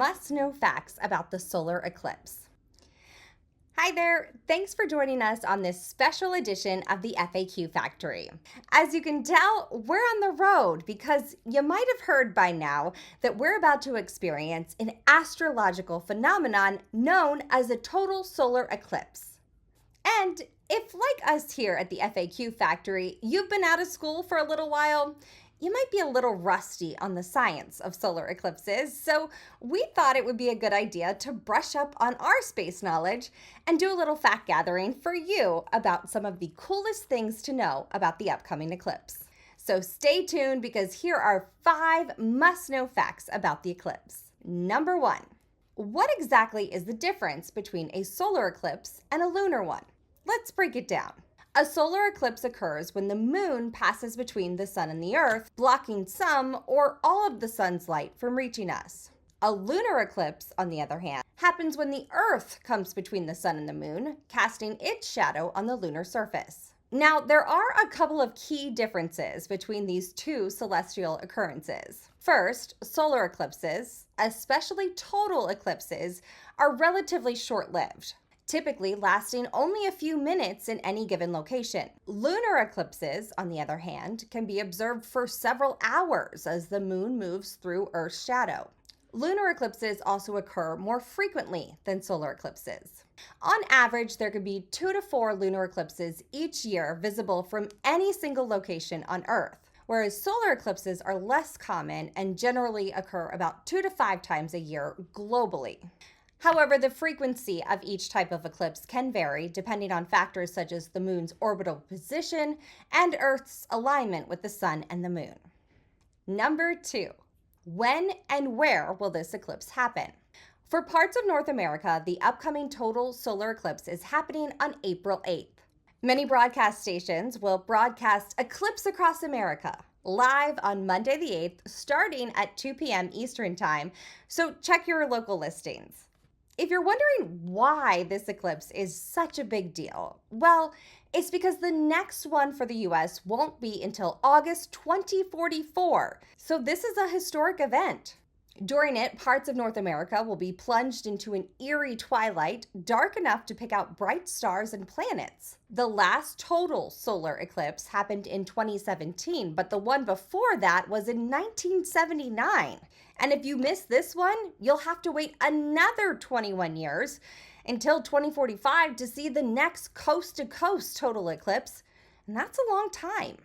must-know facts about the solar eclipse. Hi there, thanks for joining us on this special edition of the FAQ Factory. As you can tell, we're on the road because you might have heard by now that we're about to experience an astrological phenomenon known as a total solar eclipse. And if, like us here at the FAQ Factory, you've been out of school for a little while, you might be a little rusty on the science of solar eclipses, so we thought it would be a good idea to brush up on our space knowledge and do a little fact gathering for you about some of the coolest things to know about the upcoming eclipse. So stay tuned because here are 5 must-know facts about the eclipse. Number 1, what exactly is the difference between a solar eclipse and a lunar one? Let's break it down. A solar eclipse occurs when the moon passes between the sun and the earth, blocking some or all of the sun's light from reaching us. A lunar eclipse, on the other hand, happens when the earth comes between the sun and the moon, casting its shadow on the lunar surface. Now, there are a couple of key differences between these two celestial occurrences. First, solar eclipses, especially total eclipses, are relatively short-lived, typically lasting only a few minutes in any given location. Lunar eclipses, on the other hand, can be observed for several hours as the moon moves through Earth's shadow. Lunar eclipses also occur more frequently than solar eclipses. On average, there could be 2 to 4 lunar eclipses each year visible from any single location on Earth, whereas solar eclipses are less common and generally occur about 2 to 5 times a year globally. However, the frequency of each type of eclipse can vary depending on factors such as the moon's orbital position and Earth's alignment with the sun and the moon. Number 2, when and where will this eclipse happen? For parts of North America, the upcoming total solar eclipse is happening on April 8th. Many broadcast stations will broadcast Eclipse Across America live on Monday the 8th, starting at 2 p.m. Eastern Time, so check your local listings. If you're wondering why this eclipse is such a big deal, well, it's because the next one for the US won't be until August 2044, so this is a historic event. During it, parts of North America will be plunged into an eerie twilight, dark enough to pick out bright stars and planets. The last total solar eclipse happened in 2017, but the one before that was in 1979. And if you miss this one, you'll have to wait another 21 years until 2045 to see the next coast-to-coast total eclipse, and that's a long time.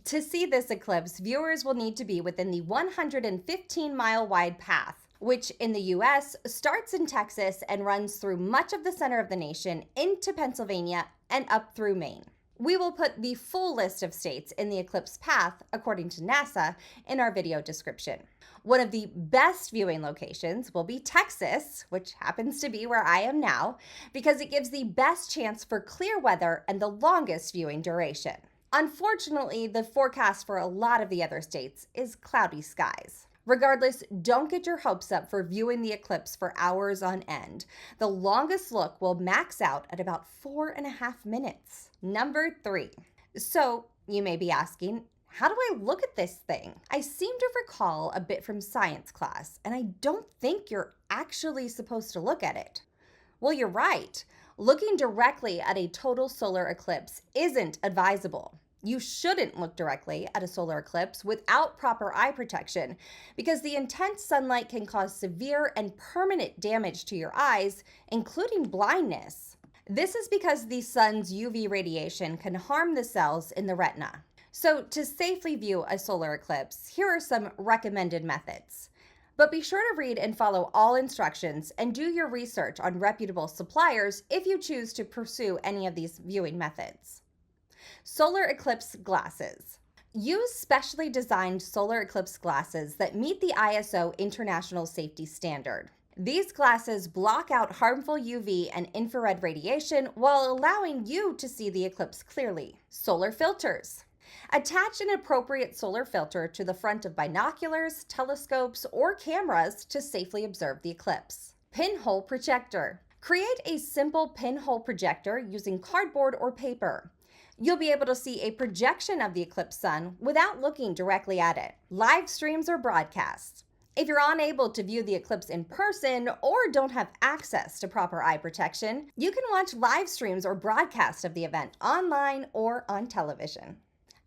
To see this eclipse, viewers will need to be within the 115-mile wide path, which in the US starts in Texas and runs through much of the center of the nation into Pennsylvania and up through Maine. We will put the full list of states in the eclipse path, according to NASA, in our video description. One of the best viewing locations will be Texas, which happens to be where I am now, because it gives the best chance for clear weather and the longest viewing duration. Unfortunately, the forecast for a lot of the other states is cloudy skies. Regardless, don't get your hopes up for viewing the eclipse for hours on end. The longest look will max out at about 4.5 minutes. Number 3. So, you may be asking, how do I look at this thing? I seem to recall a bit from science class, and I don't think you're actually supposed to look at it. Well, you're right. Looking directly at a total solar eclipse isn't advisable. You shouldn't look directly at a solar eclipse without proper eye protection because the intense sunlight can cause severe and permanent damage to your eyes, including blindness. This is because the sun's UV radiation can harm the cells in the retina. So to safely view a solar eclipse, here are some recommended methods. But be sure to read and follow all instructions and do your research on reputable suppliers if you choose to pursue any of these viewing methods. Solar eclipse glasses. Use specially designed solar eclipse glasses that meet the ISO International Safety Standard. These glasses block out harmful UV and infrared radiation while allowing you to see the eclipse clearly. Solar filters. Attach an appropriate solar filter to the front of binoculars, telescopes, or cameras to safely observe the eclipse. Pinhole projector. Create a simple pinhole projector using cardboard or paper. You'll be able to see a projection of the eclipsed sun without looking directly at it. Live streams or broadcasts. If you're unable to view the eclipse in person or don't have access to proper eye protection, you can watch live streams or broadcasts of the event online or on television.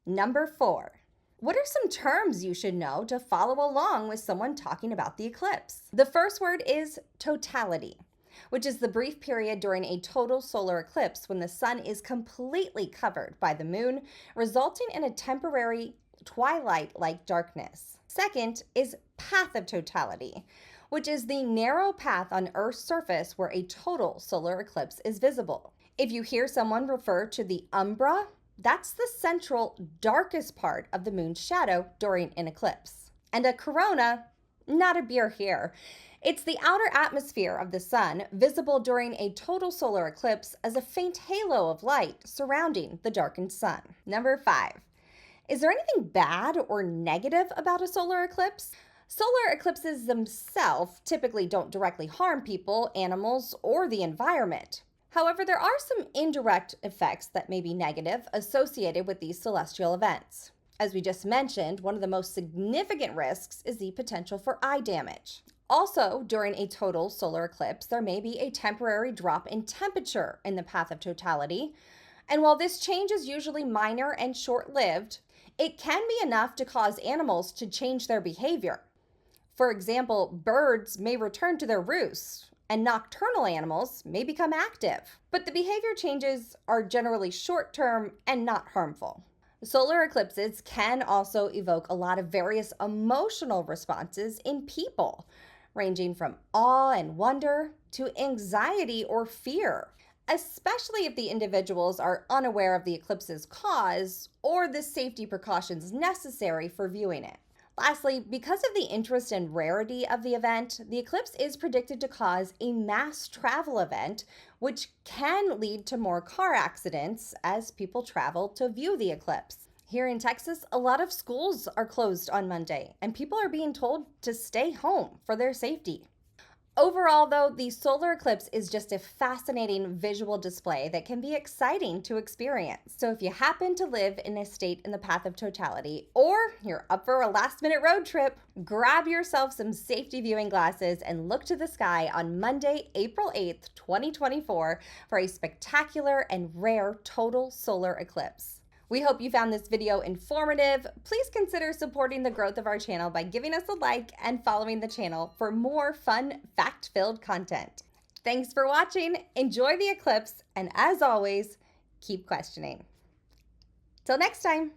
Number 4. What are some terms you should know to follow along with someone talking about the eclipse? The first word is totality, which is the brief period during a total solar eclipse when the sun is completely covered by the moon, resulting in a temporary twilight-like darkness. Second is path of totality, which is the narrow path on Earth's surface where a total solar eclipse is visible. If you hear someone refer to the umbra, that's the central, darkest part of the moon's shadow during an eclipse. And a corona, not a beer here. It's the outer atmosphere of the sun, visible during a total solar eclipse as a faint halo of light surrounding the darkened sun. Number 5. Is there anything bad or negative about a solar eclipse? Solar eclipses themselves typically don't directly harm people, animals, or the environment. However, there are some indirect effects that may be negative associated with these celestial events. As we just mentioned, one of the most significant risks is the potential for eye damage. Also, during a total solar eclipse, there may be a temporary drop in temperature in the path of totality. And while this change is usually minor and short-lived, it can be enough to cause animals to change their behavior. For example, birds may return to their roosts, and nocturnal animals may become active. But the behavior changes are generally short-term and not harmful. Solar eclipses can also evoke a lot of various emotional responses in people, ranging from awe and wonder to anxiety or fear, especially if the individuals are unaware of the eclipse's cause or the safety precautions necessary for viewing it. Lastly, because of the interest and rarity of the event, the eclipse is predicted to cause a mass travel event, which can lead to more car accidents as people travel to view the eclipse. Here in Texas, a lot of schools are closed on Monday, and people are being told to stay home for their safety. Overall, though, the solar eclipse is just a fascinating visual display that can be exciting to experience. So if you happen to live in a state in the path of totality, or you're up for a last-minute road trip, grab yourself some safety viewing glasses and look to the sky on Monday, April 8th, 2024 for a spectacular and rare total solar eclipse. We hope you found this video informative. Please consider supporting the growth of our channel by giving us a like and following the channel for more fun, fact-filled content. Thanks for watching, enjoy the eclipse, and as always, keep questioning. Till next time.